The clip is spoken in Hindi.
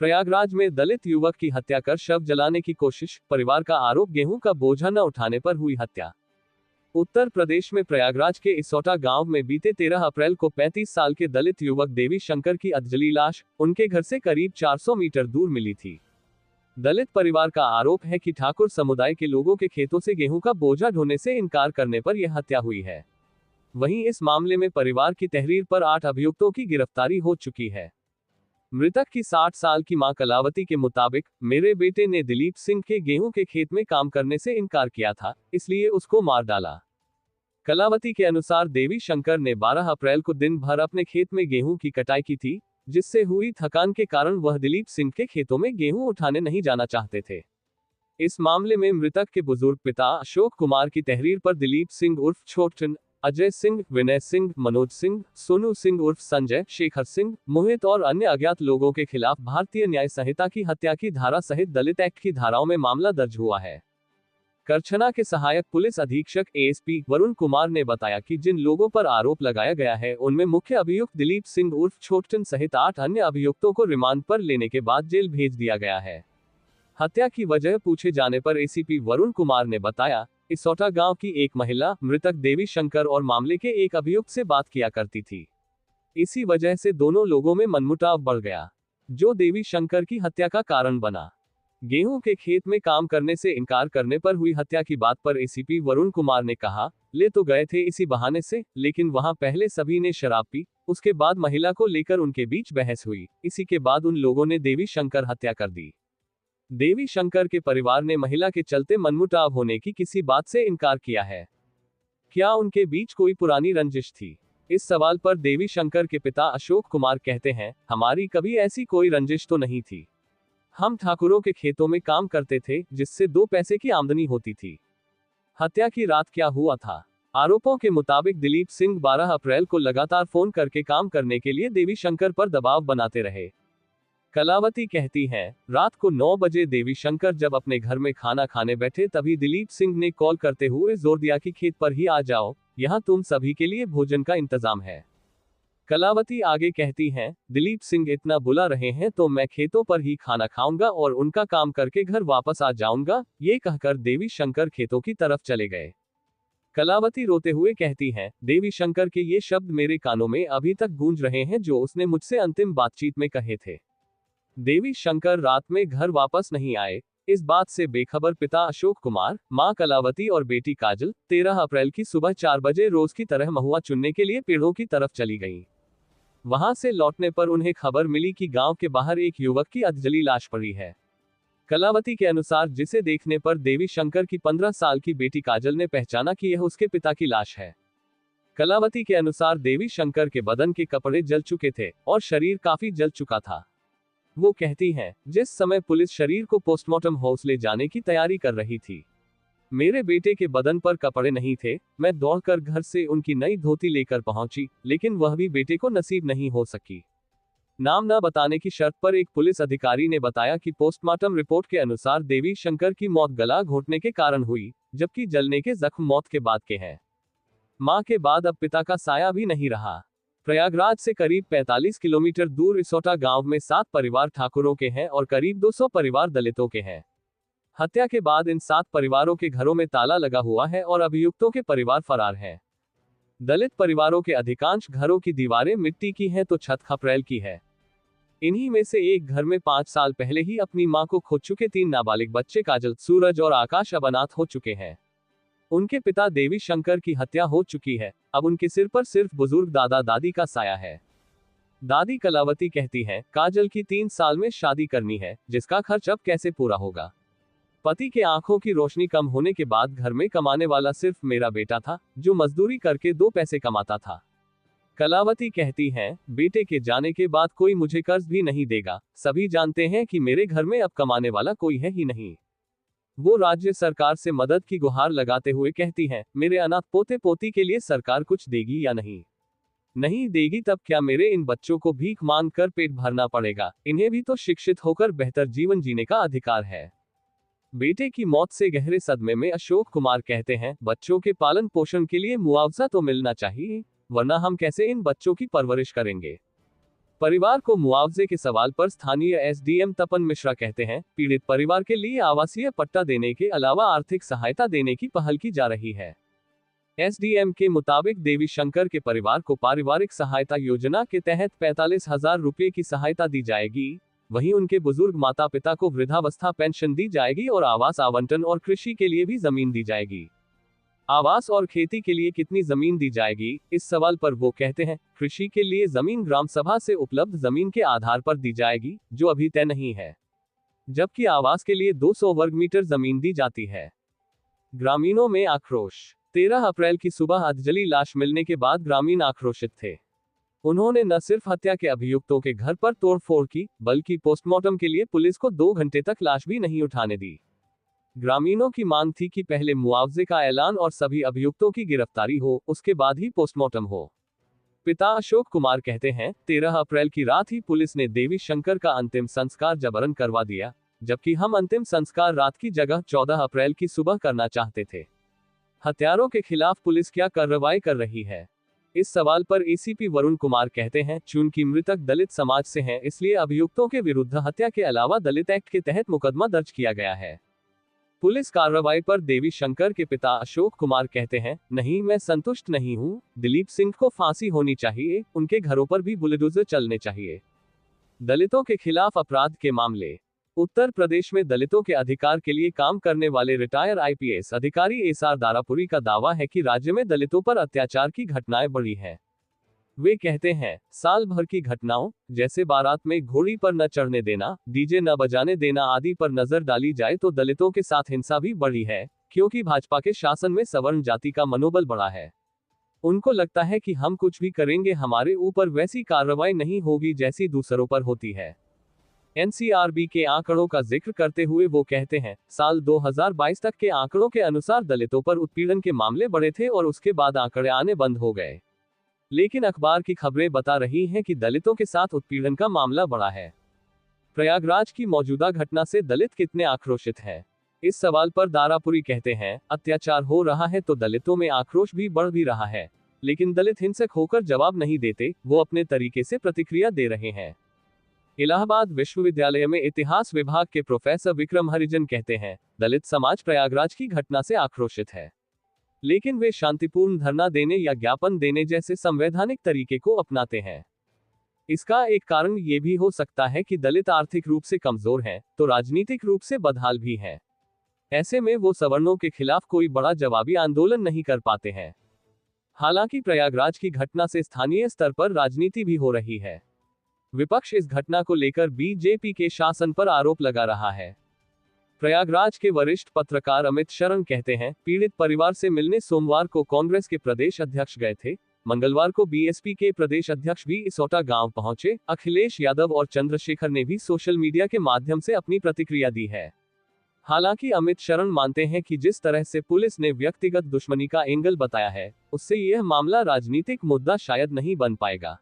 प्रयागराज में दलित युवक की हत्या कर शव जलाने की कोशिश, परिवार का आरोप गेहूं का बोझा न उठाने पर हुई हत्या। उत्तर प्रदेश में प्रयागराज के इसौटा गांव में बीते 13 अप्रैल को 35 साल के दलित युवक देवी शंकर की अधजली लाश उनके घर से करीब 400 मीटर दूर मिली थी। दलित परिवार का आरोप है कि ठाकुर समुदाय के लोगों के खेतों से गेहूं का बोझा ढोने से इनकार करने पर यह हत्या हुई है। वहीं इस मामले में परिवार की तहरीर पर 8 अभियुक्तों की गिरफ्तारी हो चुकी है। मृतक की 60 साल की मां कलावती के मुताबिक, मेरे बेटे ने दिलीप सिंह के गेहूं के खेत में काम करने से इनकार किया था, इसलिए उसको मार डाला। कलावती के अनुसार देवी शंकर ने 12 अप्रैल को दिन भर अपने खेत में गेहूं की कटाई की थी, जिससे हुई थकान के कारण वह दिलीप सिंह के खेतों में गेहूं उठाने नहीं जाना चाहते थे। इस मामले में मृतक के बुजुर्ग पिता अशोक कुमार की तहरीर पर दिलीप सिंह उर्फ छोटन, अजय सिंह, विनय सिंह, मनोज सिंह, सोनू सिंह उर्फ संजय, शेखर सिंह, मोहित और अन्य अज्ञात लोगों के खिलाफ भारतीय न्याय संहिता की हत्या की धारा सहित दलित एक्ट की धाराओं में मामला दर्ज हुआ है। करछना के सहायक पुलिस अधीक्षक एएसपी वरुण कुमार ने बताया कि जिन लोगों पर आरोप लगाया गया है उनमें मुख्य अभियुक्त दिलीप सिंह उर्फ छोटन सहित 8 अन्य अभियुक्तों को रिमांड पर लेने के बाद जेल भेज दिया गया है। हत्या की वजह पूछे जाने पर एसीपी वरुण कुमार ने बताया, इसौटा गांव की एक महिला मृतक देवी शंकर और मामले के एक अभियुक्त से बात किया करती थी। इसी वजह से दोनों लोगों में मनमुटाव बढ़ गया, जो देवी शंकर की हत्या का कारण बना। गेहूं के खेत में काम करने से इनकार करने पर हुई हत्या की बात पर एसीपी वरुण कुमार ने कहा, ले तो गए थे इसी बहाने से, लेकिन वहां पहले सभी ने शराब पी, उसके बाद महिला को लेकर उनके बीच बहस हुई, इसी के बाद उन लोगों ने देवी शंकर हत्या कर दी। देवी शंकर के परिवार ने महिला के चलते मनमुटाव होने की किसी बात से इनकार किया है। क्या उनके बीच कोई पुरानी रंजिश थी? इस सवाल पर देवी शंकर के पिता अशोक कुमार कहते हैं, हमारी कभी ऐसी कोई रंजिश तो नहीं थी। हम ठाकुरों के खेतों में काम करते थे, जिससे 2 पैसे की आमदनी होती थी। हत्या की रात क्या हुआ था? आरोपों के मुताबिक दिलीप सिंह 12 अप्रैल को लगातार फोन करके काम करने के लिए देवी शंकर पर दबाव बनाते रहे। कलावती कहती हैं, रात को 9 बजे देवी शंकर जब अपने घर में खाना खाने बैठे तभी दिलीप सिंह ने कॉल करते हुए जोर दिया कि खेत पर ही आ जाओ, यहाँ तुम सभी के लिए भोजन का इंतजाम है। कलावती आगे कहती हैं, दिलीप सिंह इतना बुला रहे हैं तो मैं खेतों पर ही खाना खाऊंगा और उनका काम करके घर वापस आ जाऊंगा, ये कहकर देवी शंकर खेतों की तरफ चले गए। कलावती रोते हुए कहती हैं, देवी शंकर के ये शब्द मेरे कानों में अभी तक गूंज रहे हैं जो उसने मुझसे अंतिम बातचीत में कहे थे। देवी शंकर रात में घर वापस नहीं आए, इस बात से बेखबर पिता अशोक कुमार, मां कलावती और बेटी काजल 13 अप्रैल की सुबह 4 बजे रोज की तरह महुआ चुनने के लिए पेड़ों की तरफ चली गईं। वहां से लौटने पर उन्हें खबर मिली कि गांव के बाहर एक युवक की अधजली लाश पड़ी है। कलावती के अनुसार जिसे देखने पर देवी शंकर की 15 साल की बेटी काजल ने पहचाना कि यह उसके पिता की लाश है। कलावती के अनुसार देवी शंकर के बदन के कपड़े जल चुके थे और शरीर काफी जल चुका था। वो कहती हैं, जिस समय पुलिस शरीर को पोस्टमार्टम हाउस ले जाने की तैयारी कर रही थी, मेरे बेटे के बदन पर कपड़े नहीं थे। मैं दौड़कर घर से उनकी नई धोती लेकर पहुंची, लेकिन वह भी बेटे को नसीब नहीं हो सकी। नाम न बताने की शर्त पर एक पुलिस अधिकारी ने बताया कि पोस्टमार्टम रिपोर्ट के अनुसार देवी शंकर की मौत गला घोटने के कारण हुई, जबकि जलने के जख्म मौत के बाद के हैं। मां के बाद अब पिता का साया भी नहीं रहा। प्रयागराज से करीब 45 किलोमीटर दूर इसौटा गांव में 7 परिवार ठाकुरों के हैं और करीब 200 परिवार दलितों के हैं। हत्या के बाद इन 7 परिवारों के घरों में ताला लगा हुआ है और अभियुक्तों के परिवार फरार हैं। दलित परिवारों के अधिकांश घरों की दीवारें मिट्टी की हैं तो छत खपरेल की है। इन्हीं में से एक घर में 5 साल पहले ही अपनी मां को खो चुके 3 नाबालिग बच्चे काजल, सूरज और आकाश अब अनाथ हो चुके हैं। उनके पिता देवी शंकर की हत्या हो चुकी है, अब उनके सिर पर सिर्फ बुजुर्ग दादा दादी का साया है। दादी कलावती कहती हैं, काजल की 3 साल में शादी करनी है, जिसका खर्च अब कैसे पूरा होगा। पति के आंखों की रोशनी कम होने के बाद घर में कमाने वाला सिर्फ मेरा बेटा था, जो मजदूरी करके 2 पैसे कमाता था। कलावती कहती हैं, बेटे के जाने के बाद कोई मुझे कर्ज भी नहीं देगा। सभी जानते हैं कि मेरे घर में अब कमाने वाला कोई है ही नहीं। वो राज्य सरकार से मदद की गुहार लगाते हुए कहती हैं, मेरे अनाथ पोते पोती के लिए सरकार कुछ देगी या नहीं? नहीं देगी तब क्या मेरे इन बच्चों को भीख मांग कर पेट भरना पड़ेगा? इन्हें भी तो शिक्षित होकर बेहतर जीवन जीने का अधिकार है। बेटे की मौत से गहरे सदमे में अशोक कुमार कहते हैं, बच्चों के पालन पोषण के लिए मुआवजा तो मिलना चाहिए, वरना हम कैसे इन बच्चों की परवरिश करेंगे। परिवार को मुआवजे के सवाल पर स्थानीय एसडीएम तपन मिश्रा कहते हैं, पीड़ित परिवार के लिए आवासीय पट्टा देने के अलावा आर्थिक सहायता देने की पहल की जा रही है। एसडीएम के मुताबिक देवी शंकर के परिवार को पारिवारिक सहायता योजना के तहत 45,000 रुपये की सहायता दी जाएगी। वहीं उनके बुजुर्ग माता पिता को वृद्धावस्था पेंशन दी जाएगी और आवास आवंटन और कृषि के लिए भी जमीन दी जाएगी। आवास और खेती के लिए कितनी जमीन दी जाएगी, इस सवाल पर वो कहते हैं, कृषि के लिए जमीन ग्राम सभा से उपलब्ध जमीन के आधार पर दी जाएगी, जो अभी तय नहीं है, जबकि आवास के लिए 200 वर्ग मीटर जमीन दी जाती है। ग्रामीणों में आक्रोश। 13 अप्रैल की सुबह अधजली लाश मिलने के बाद ग्रामीण आक्रोशित थे। उन्होंने न सिर्फ हत्या के अभियुक्तों के घर पर तोड़फोड़ की, बल्कि पोस्टमार्टम के लिए पुलिस को 2 घंटे तक लाश भी नहीं उठाने दी। ग्रामीणों की मांग थी कि पहले मुआवजे का ऐलान और सभी अभियुक्तों की गिरफ्तारी हो, उसके बाद ही पोस्टमार्टम हो। पिता अशोक कुमार कहते हैं, 13 अप्रैल की रात ही पुलिस ने देवी शंकर का अंतिम संस्कार जबरन करवा दिया, जबकि हम अंतिम संस्कार रात की जगह 14 अप्रैल की सुबह करना चाहते थे। हत्यारों के खिलाफ पुलिस क्या कार्रवाई कर रही है? इस सवाल पर एसीपी वरुण कुमार कहते हैं, चूंकि मृतक दलित समाज से हैं, इसलिए अभियुक्तों के विरुद्ध हत्या के अलावा दलित एक्ट के तहत मुकदमा दर्ज किया गया है। पुलिस कार्रवाई पर देवी शंकर के पिता अशोक कुमार कहते हैं, नहीं, मैं संतुष्ट नहीं हूं। दिलीप सिंह को फांसी होनी चाहिए, उनके घरों पर भी बुलडोजर चलने चाहिए। दलितों के खिलाफ अपराध के मामले। उत्तर प्रदेश में दलितों के अधिकार के लिए काम करने वाले रिटायर आईपीएस अधिकारी एसआर दारापुरी का दावा है कि राज्य में दलितों पर अत्याचार की घटनाएं बढ़ी हैं। वे कहते हैं, साल भर की घटनाओं, जैसे बारात में घोड़ी पर न चढ़ने देना, डीजे न बजाने देना आदि पर नजर डाली जाए तो दलितों के साथ हिंसा भी बढ़ी है, क्योंकि भाजपा के शासन में सवर्ण जाति का मनोबल बढ़ा है। उनको लगता है कि हम कुछ भी करेंगे, हमारे ऊपर वैसी कार्रवाई नहीं होगी जैसी दूसरों पर होती है। एनसीआरबी के आंकड़ों का जिक्र करते हुए वो कहते हैं, साल 2022 तक के आंकड़ों के अनुसार दलितों पर उत्पीड़न के मामले बढ़े थे और उसके बाद आंकड़े आने बंद हो गए। लेकिन अखबार की खबरें बता रही हैं कि दलितों के साथ उत्पीड़न का मामला बढ़ा है। प्रयागराज की मौजूदा घटना से दलित कितने आक्रोशित हैं? इस सवाल पर दारापुरी कहते हैं, अत्याचार हो रहा है तो दलितों में आक्रोश भी बढ़ भी रहा है, लेकिन दलित हिंसक होकर जवाब नहीं देते, वो अपने तरीके से प्रतिक्रिया दे रहे हैं। इलाहाबाद विश्वविद्यालय में इतिहास विभाग के प्रोफेसर विक्रम हरिजन कहते हैं, दलित समाज प्रयागराज की घटना से आक्रोशित है, लेकिन वे शांतिपूर्ण धरना देने या ज्ञापन देने जैसे संवैधानिक तरीके को अपनाते हैं। इसका एक कारण ये भी हो सकता है कि दलित आर्थिक रूप से कमजोर हैं, तो राजनीतिक रूप से बदहाल भी हैं। ऐसे में वो सवर्णों के खिलाफ कोई बड़ा जवाबी आंदोलन नहीं कर पाते हैं। हालांकि प्रयागराज की घटना से स्थानीय स्तर पर राजनीति भी हो रही है। विपक्ष इस घटना को लेकर बीजेपी के शासन पर आरोप लगा रहा है। प्रयागराज के वरिष्ठ पत्रकार अमित शरण कहते हैं, पीड़ित परिवार से मिलने सोमवार को कांग्रेस के प्रदेश अध्यक्ष गए थे। मंगलवार को बीएसपी के प्रदेश अध्यक्ष भी इसोटा गांव पहुंचे। अखिलेश यादव और चंद्रशेखर ने भी सोशल मीडिया के माध्यम से अपनी प्रतिक्रिया दी है। हालांकि अमित शरण मानते हैं कि जिस तरह से पुलिस ने व्यक्तिगत दुश्मनी का एंगल बताया है, उससे यह मामला राजनीतिक मुद्दा शायद नहीं बन पाएगा।